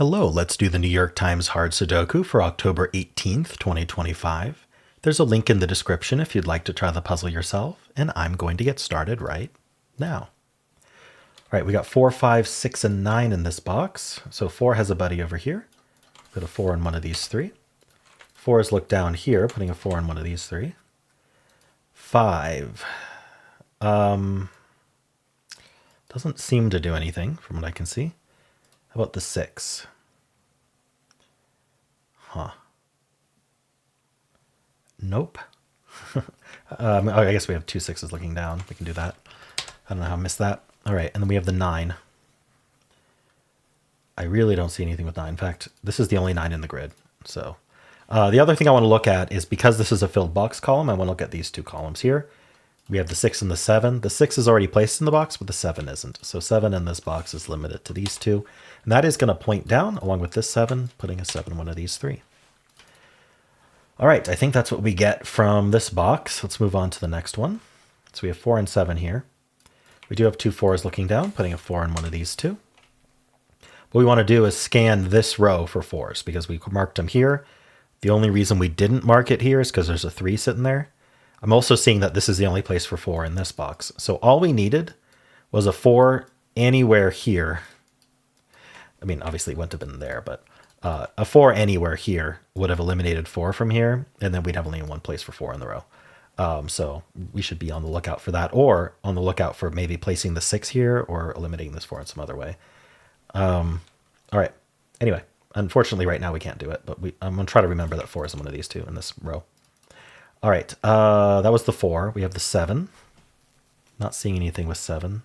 Hello, let's do the New York Times Hard Sudoku for October 18th, 2025. There's a link in the description if you'd like to try the puzzle yourself, and I'm going to get started right now. All right, we got 4, 5, 6, and 9 in this box. So 4 has a buddy over here. Put a 4 in one of these three. 4 is looked down here, putting a 4 in one of these three. 5. Doesn't seem to do anything from what I can see. How about the 6? Huh. Nope. I guess we have 2 6s looking down. We can do that. I don't know how I missed that. All right, and then we have the 9. I really don't see anything with 9. In fact, this is the only 9 in the grid. So the other thing I want to look at is, because this is a filled box column, I want to look at these two columns here. We have the 6 and the 7. The 6 is already placed in the box, but the 7 isn't. So 7 in this box is limited to these two. And that is going to point down along with this 7, putting a 7 in one of these three. All right, I think that's what we get from this box. Let's move on to the next one. So we have 4 and 7 here. We do have 2 4s looking down, putting a 4 in one of these two. What we want to do is scan this row for 4s because we marked them here. The only reason we didn't mark it here is because there's a 3 sitting there. I'm also seeing that this is the only place for 4 in this box. So all we needed was a 4 anywhere here. I mean, obviously it wouldn't have been there, but a 4 anywhere here would have eliminated 4 from here, and then we'd have only one place for 4 in the row. So we should be on the lookout for that, or on the lookout for maybe placing the 6 here or eliminating this 4 in some other way. All right. Anyway, unfortunately right now we can't do it, but I'm going to try to remember that 4 is in one of these two in this row. All right, that was the 4. We have the 7. Not seeing anything with 7.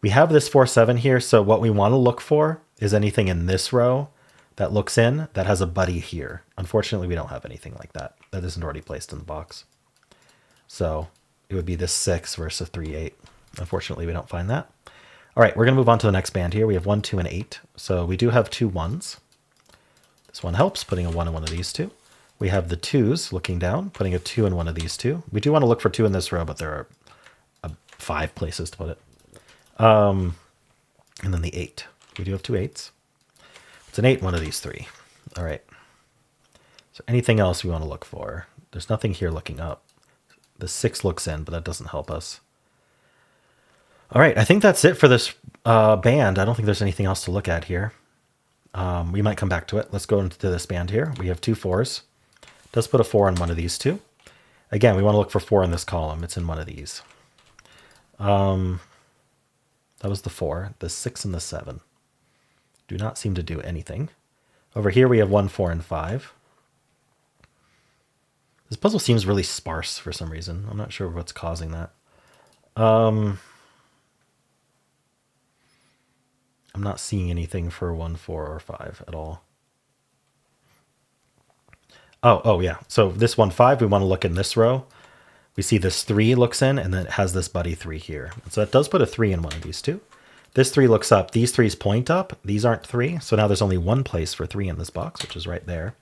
We have this 4, 7 here, so what we want to look for is anything in this row that looks in that has a buddy here. Unfortunately, we don't have anything like that. That isn't already placed in the box. So it would be this 6 versus 3, 8. Unfortunately, we don't find that. All right, we're going to move on to the next band here. We have 1, 2, and 8. So we do have 2 1s. This one helps, putting a 1 in one of these two. We have the 2s looking down, putting a 2 in one of these two. We do want to look for 2 in this row, but there are 5 places to put it. And then the 8. We do have 2 8s. It's an 8 in one of these three. All right. So anything else we want to look for? There's nothing here looking up. The 6 looks in, but that doesn't help us. All right, I think that's it for this band. I don't think there's anything else to look at here. We might come back to it. Let's go into this band here. We have 2 4s. Does put a 4 in one of these two. Again, we want to look for 4 in this column. It's in one of these. That was the 4. The 6 and the 7 do not seem to do anything. Over here we have 1, 4, and 5. This puzzle seems really sparse for some reason. I'm not sure what's causing that. I'm not seeing anything for 1, 4, or 5 at all. Oh yeah. So this 1, 5, we want to look in this row. We see this 3 looks in, and then it has this buddy 3 here. So that does put a 3 in one of these two. This 3 looks up. These 3s point up. These aren't 3. So now there's only one place for 3 in this box, which is right there.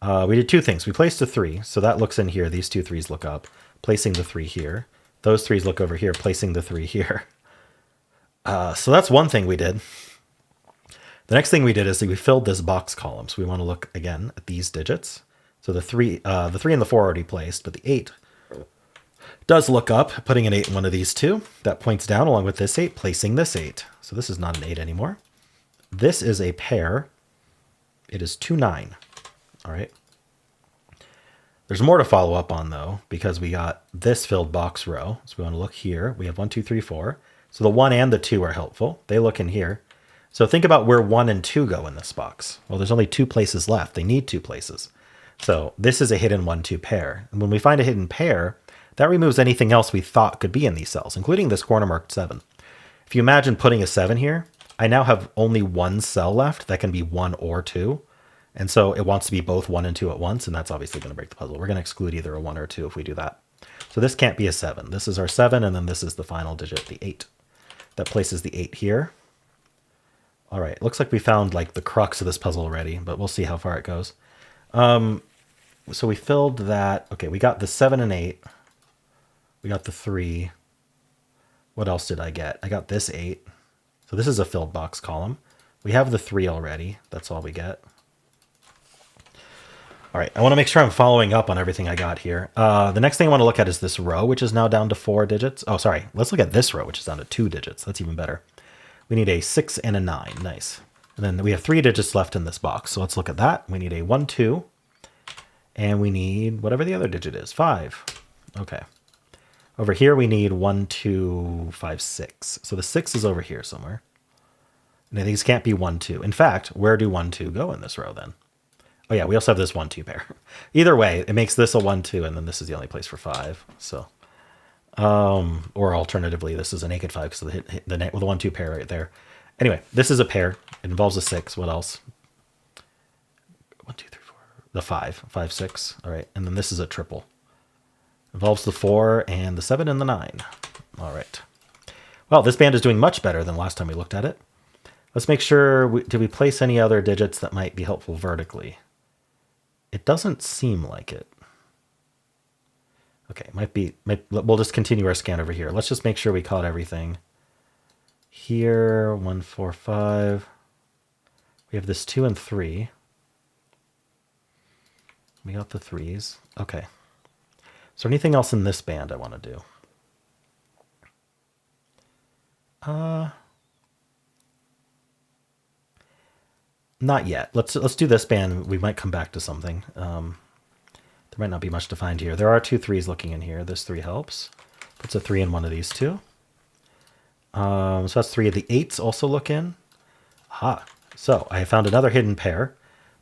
We did 2 things. We placed a 3. So that looks in here. These 2 3s look up, placing the 3 here. Those 3s look over here, placing the 3 here. So that's one thing we did. The next thing we did is we filled this box column. So we want to look again at these digits. So the 3 and the 4 are already placed, but the 8 does look up, putting an 8 in one of these two. That points down along with this 8, placing this 8. So this is not an 8 anymore. This is a pair. It is 2, 9. All right. There's more to follow up on, though, because we got this filled box row. So we want to look here. We have 1, 2, 3, 4. So the 1 and the 2 are helpful. They look in here. So think about where 1 and 2 go in this box. Well, there's only 2 places left. They need 2 places. So this is a hidden 1, 2 pair. And when we find a hidden pair, that removes anything else we thought could be in these cells, including this corner marked 7. If you imagine putting a 7 here, I now have only one cell left that can be 1 or 2. And so it wants to be both 1 and 2 at once, and that's obviously going to break the puzzle. We're going to exclude either a 1 or a 2 if we do that. So this can't be a 7. This is our 7, and then this is the final digit, the 8. That places the 8 here. All right, looks like we found like the crux of this puzzle already, but we'll see how far it goes. So we filled that. Okay, we got the 7 and 8. We got the 3. What else did I get? I got this 8. So this is a filled box column. We have the 3 already. That's all we get. All right, I want to make sure I'm following up on everything I got here. The next thing I want to look at is this row, which is now down to 4 digits. Oh, sorry. Let's look at this row, which is down to 2 digits. That's even better. We need a 6 and a 9. Nice. And then we have 3 digits left in this box. So let's look at that. We need a 1, 2. And we need whatever the other digit is, 5. Okay. Over here, we need 1, 2, 5, 6. So the 6 is over here somewhere. And these can't be 1, 2. In fact, where do 1, 2 go in this row then? Oh yeah, we also have this 1, 2 pair. Either way, it makes this a 1, 2, and then this is the only place for 5. So, or alternatively, this is a naked 5 because of the 1, 2 pair right there. Anyway, this is a pair. It involves a 6. What else? 1, 2, 3, 4. The 5. 5, 6. All right, and then this is a triple. Involves the 4 and the 7 and the 9. All right. Well, this band is doing much better than last time we looked at it. Let's make sure, did we place any other digits that might be helpful vertically? It doesn't seem like it. Okay, we'll just continue our scan over here. Let's just make sure we caught everything. Here, 1, 4, 5. We have this 2 and 3. We got the 3s. Okay. Is there anything else in this band I want to do? Not yet. Let's do this band. We might come back to something. There might not be much to find here. There are 2 3s looking in here. This 3 helps. Puts a 3 in one of these 2. So that's 3 of the 8s also look in. Aha. So I found another hidden pair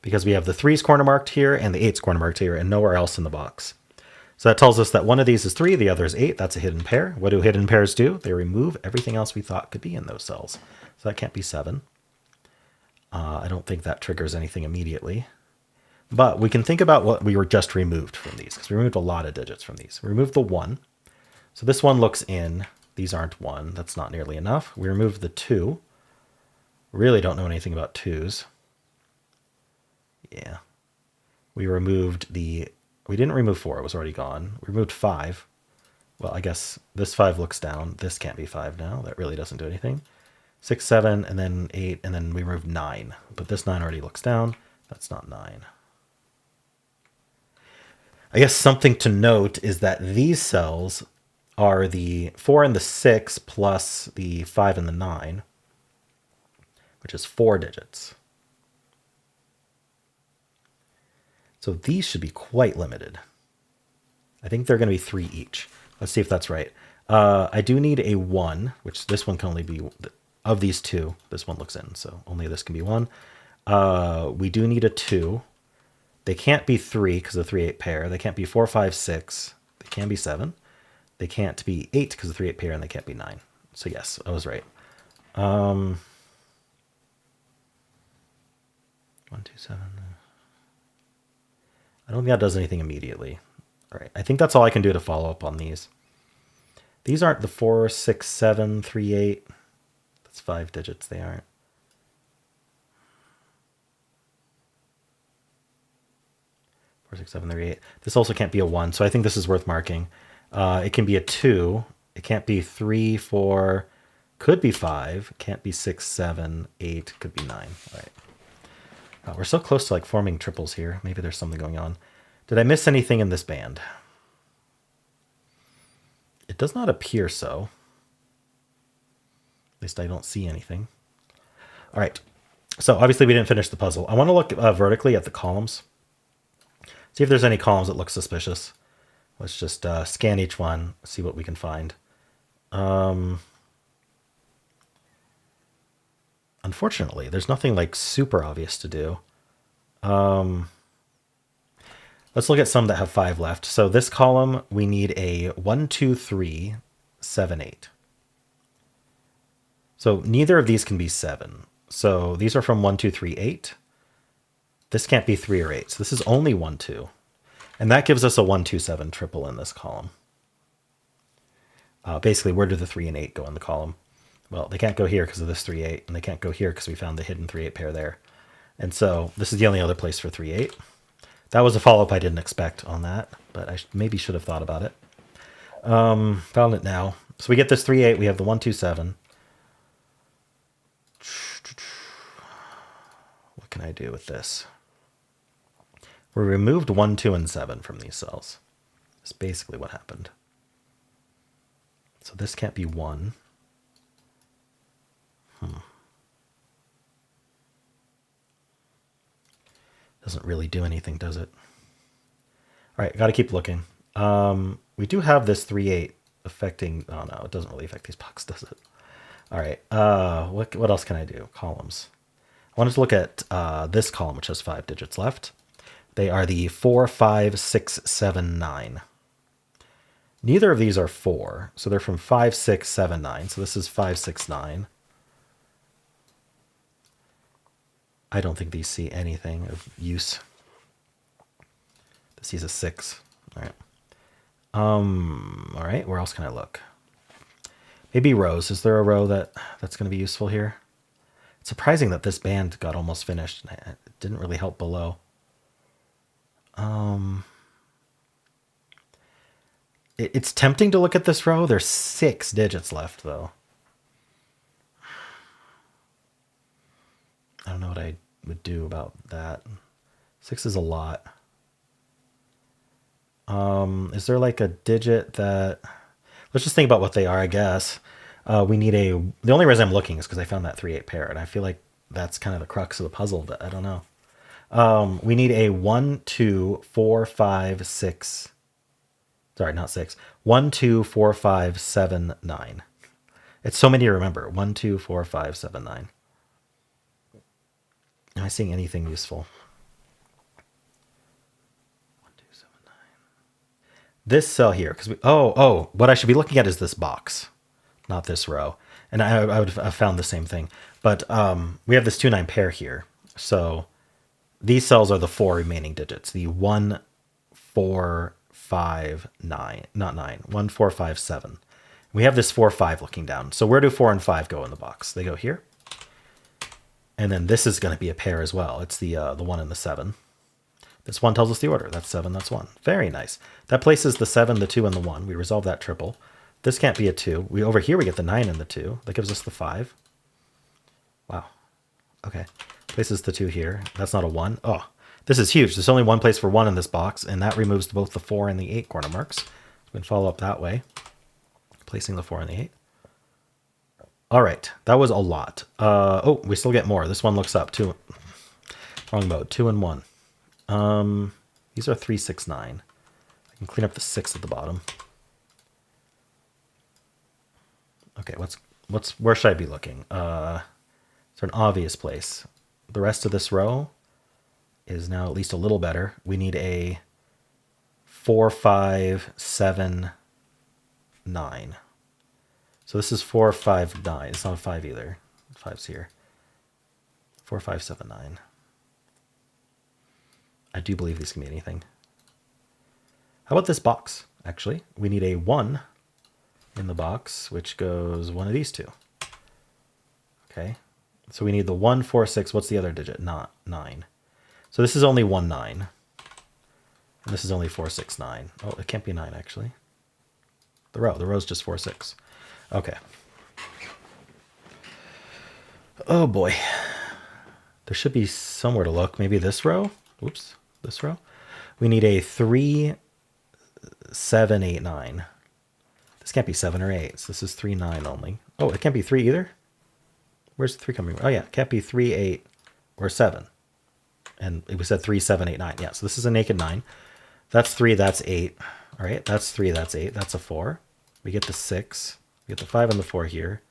because we have the 3s corner marked here and the 8s corner marked here and nowhere else in the box. So that tells us that one of these is 3, the other is 8. That's a hidden pair. What do hidden pairs do? They remove everything else we thought could be in those cells. So that can't be 7. I don't think that triggers anything immediately. But we can think about what we were just removed from these, because we removed a lot of digits from these. We removed the 1. So this one looks in. These aren't 1. That's not nearly enough. We removed the 2. Really don't know anything about 2s. Yeah. We removed the... We didn't remove 4. It was already gone. We removed 5. Well, I guess this 5 looks down. This can't be 5 now. That really doesn't do anything. 6, 7, and then 8, and then we removed 9. But this 9 already looks down. That's not 9. I guess something to note is that these cells are the 4 and the 6 plus the 5 and the 9, which is 4 digits. So these should be quite limited. I think they're going to be 3 each. Let's see if that's right. I do need a 1, which this one can only be... Of these 2, this one looks in, so only this can be 1. We do need a 2. They can't be 3 because of the 3, 8 pair. They can't be 4, 5, 6. They can be 7. They can't be 8 because of the 3, 8 pair, and they can't be 9. So yes, I was right. 1, 2, 7. I don't think that does anything immediately. All right, I think that's all I can do to follow up on these. These aren't the 4, 6, 7, 3, 8. That's 5 digits, they aren't. 4, 6, 7, 3, 8. This also can't be a 1, so I think this is worth marking. It can be a 2. It can't be 3, 4. Could be 5. Can't be 6, 7, 8. Could be 9. All right. We're so close to like forming triples here. Maybe there's something going on. Did I miss anything in this band? It does not appear so. At least I don't see anything. All right. So obviously we didn't finish the puzzle. I want to look vertically at the columns. See if there's any columns that look suspicious. Let's just scan each one, see what we can find. Unfortunately, there's nothing like super obvious to do. Let's look at some that have 5 left. So this column, we need a 1, 2, 3, 7, 8. So neither of these can be 7. So these are from 1, 2, 3, 8. This can't be 3 or 8. So this is only 1, 2. And that gives us a 1, 2, 7 triple in this column. Basically, where do the 3 and 8 go in the column? Well, they can't go here because of this 3, 8. And they can't go here because we found the hidden 3, 8 pair there. And so this is the only other place for 3, 8. That was a follow-up I didn't expect on that. But I maybe should have thought about it. Found it now. So we get this 3, 8. We have the 1, 2, 7. What can I do with this? We removed 1, 2, and 7 from these cells. That's basically what happened. So this can't be 1. Doesn't really do anything, does it? All right, got to keep looking. We do have this 3, 8 affecting... Oh, no, it doesn't really affect these pucks, does it? All right, what else can I do? Columns. I wanted to look at this column, which has 5 digits left. They are the 4, 5, 6, 7, 9. Neither of these are 4, so they're from 5, 6, 7, 9. So this is 5, 6, 9. I don't think these see anything of use. This sees a 6. All right. All right, where else can I look? Maybe rows. Is there a row that's going to be useful here? It's surprising that this band got almost finished. It didn't really help below. It's tempting to look at this row. There's 6 digits left, though. I don't know what I would do about that. 6 is a lot. Is there like a digit that... Let's just think about what they are, I guess. We need a... The only reason I'm looking is because I found that 3, 8 pair, and I feel like that's kind of the crux of the puzzle, but I don't know. We need a 1, 2, 4, 5, 6... Sorry, not 6. 1, 2, 4, 5, 7, 9. It's so many to remember. 1, 2, 4, 5, 7, 9. Am I seeing anything useful? 1, 2, 7, 9. This cell here, because what I should be looking at is this box, not this row. And I would have found the same thing. But we have this 2, 9 pair here. So these cells are the 4 remaining digits. The 1, 4, 5, 9, not 9, 1, 4, 5, 7. We have this 4, 5 looking down. So where do 4 and 5 go in the box? They go here. And then this is going to be a pair as well. It's the 1 and the 7. This 1 tells us the order. That's 7, that's 1. Very nice. That places the 7, the 2, and the 1. We resolve that triple. This can't be a 2. Over here we get the 9 and the 2. That gives us the 5. Wow. Okay. Places the 2 here. That's not a 1. Oh, this is huge. There's only one place for 1 in this box, and that removes both the 4 and the 8 corner marks. We can follow up that way, placing the 4 and the 8. All right, that was a lot. Oh, we still get more. This one looks up. 2. Wrong mode. 2 and 1. These are 3, 6, 9. I can clean up the 6 at the bottom. Okay, where should I be looking? Is there an obvious place? The rest of this row is now at least a little better. We need a 4, 5, 7, 9. So this is 4, 5, 9. It's not a 5 either. 5's here. 4, 5, 7, 9. I do believe these can be anything. How about this box, actually? We need a 1 in the box, which goes one of these two. Okay. So we need the 1, 4, 6. What's the other digit? Not 9. So this is only 1, 9. And this is only 4, 6, 9. Oh, it can't be 9, actually. The row's just 4, 6. Okay. Oh, boy. There should be somewhere to look. Maybe this row? Oops, this row. We need a 3, 7, 8, 9. This can't be 7 or 8. So this is 3, 9 only. Oh, it can't be 3 either? Where's the 3 coming from? Oh, yeah. It can't be 3, 8, or 7. And we said 3, 7, 8, 9. Yeah, so this is a naked 9. That's 3, that's 8. All right, that's 3, that's 8. That's a 4. We get the 6. We get the 5 and the 4 here.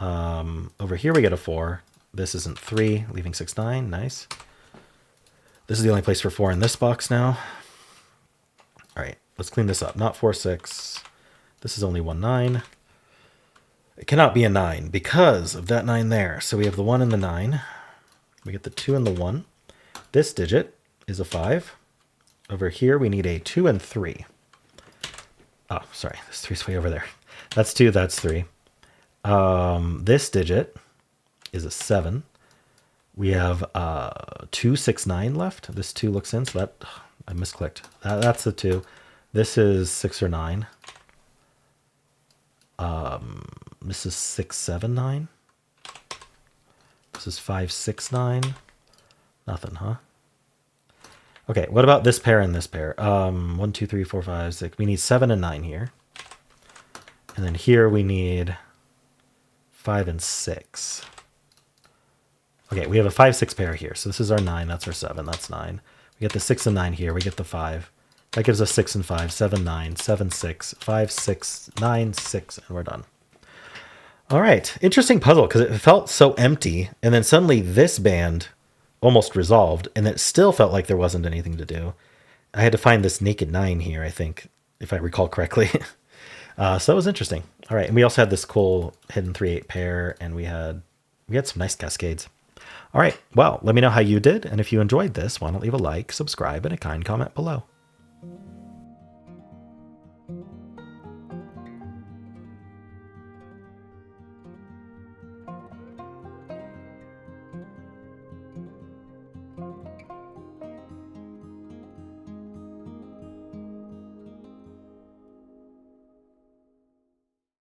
Over here we get a 4. This isn't 3, leaving 6, 9. Nice. This is the only place for 4 in this box now. All right, let's clean this up. Not 4, 6. This is only 1, 9. It cannot be a 9 because of that 9 there. So we have the 1 and the 9. We get the 2 and the 1. This digit is a 5. Over here we need a 2 and 3. Oh, sorry, this 3's way over there. That's 2, that's 3. This digit is a 7. We have 2, 6, 9 left. This 2 looks in, so that I misclicked. That's the 2. This is 6 or 9. This is 6, 7, 9. This is 5, 6, 9. Nothing, huh? Okay, what about this pair and this pair? 1, 2, 3, 4, 5, 6. We need 7 and 9 here. And then here we need 5 and 6. Okay, we have a 5, 6 pair here. So this is our 9, that's our 7, that's 9. We get the 6 and 9 here, we get the 5. That gives us 6 and 5, 7, 9, 7, 6, 5, 6, 9, 6, and we're done. All right, interesting puzzle because it felt so empty. And then suddenly this band almost resolved, and it still felt like there wasn't anything to do. I had to find this naked 9 here, I think, if I recall correctly. So that was interesting. All right, and we also had this cool hidden 3/8 pair, and we had some nice cascades. All right, well, let me know how you did, and if you enjoyed this, why don't leave a like, subscribe, and a kind comment below.